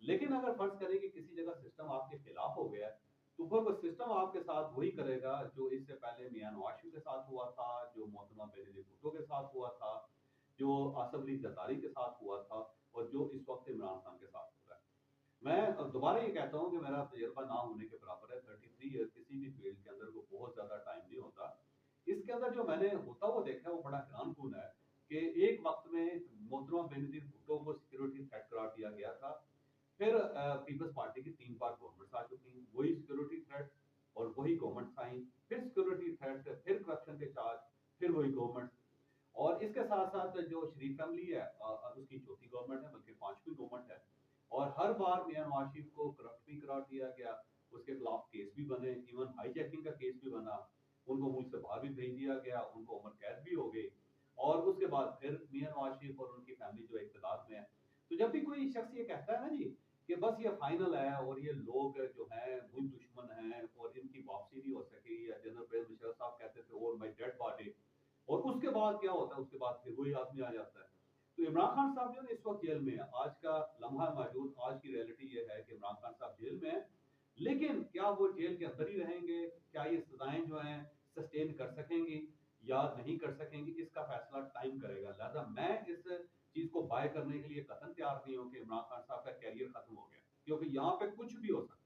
لیکن اگر فرض کریں کہ کسی جگہ سسٹم آپ کے خلاف ہو گیا ہے تو پھر وہ سسٹم آپ کے ساتھ وہی کرے گا جو اس سے پہلے میاں نواز شریف کے ساتھ ہوا تھا، جو محترمہ بینظیر بھٹو کے ساتھ ہوا تھا، جو آصف علی زرداری کے ساتھ ہوا تھا، اور جو اس وقت عمران خان کے ساتھ ہو رہا ہے۔ میں دوبارہ یہ کہتا ہوں کہ میرا تجربہ نہ ہونے کے برابر ہے، 33 ایئر کسی بھی فیلڈ کے اندر کو بہت زیادہ ٹائم نہیں ہوتا۔ اس کے اندر جو میں نے ہوتا ہوا دیکھا ہے وہ بڑا حیران کن ہے کہ ایک وقت میں محترمہ بینظیر بھٹو کو سیکورٹی تھریٹ قرار دیا گیا تھا، پھر پیپلز پارٹی کی 3 بار گورنمنٹس آ چکی ہیں، وہی سیکورٹی تھریٹ اور وہی گورنمنٹس آئیں، پھر سیکورٹی تھریٹ، پھر کرپشن کے چارج، پھر وہی گورنمنٹ۔ اور اس کے ساتھ ساتھ جو شریف فیملی ہے اس کی چوتھی گورنمنٹ ہے، بلکہ 5ویں گورنمنٹ ہے، اور ہر بار میاں نواز شریف کو کرپٹ بھی قرار دیا گیا، اس کے خلاف کیس بھی بنے، ایون ہائی جیکنگ کا کیس بھی بنا، ان کو ملک سے باہر بھی بھیج دیا گیا، ان کو عمر قید بھی ہو گئی، اور اس کے بعد پھر میاں نواز شریف اور ان کی فیملی جو اقتدار میں ہے۔ تو جب بھی کوئی شخص یہ کہتا ہے نا جی کہ بس یہ فائنل ہے اور یہ لوگ جو ہیں مجھ دشمن ہیں اور ان کی واپسی نہیں ہو سکی، یا جنرل پرویز مشرف صاحب کہتے تھے اور مائی ڈیڈ باڈی، اور اس کے بعد کیا ہوتا ہے، اس کے بعد پھر وہی آدمی آ جاتا ہے۔ تو عمران خان صاحب جو ہے اس وقت جیل میں ہے، آج کا لمحہ موجود، آج کی ریئلٹی یہ ہے کہ عمران خان صاحب جیل میں ہیں، لیکن کیا وہ جیل کے اندر ہی رہیں گے، کیا یہ سزائیں جو ہیں سسٹین کر سکیں گی یا نہیں کر سکیں گی، اس کا فیصلہ ٹائم کرے گا۔ لہذا میں اس چیز کو بائے کرنے کے لیے قطعاً تیار نہیں ہوں کہ عمران خان صاحب کا کیریئر ختم ہو گیا، کیونکہ یہاں پہ کچھ بھی ہو سکتا ہے۔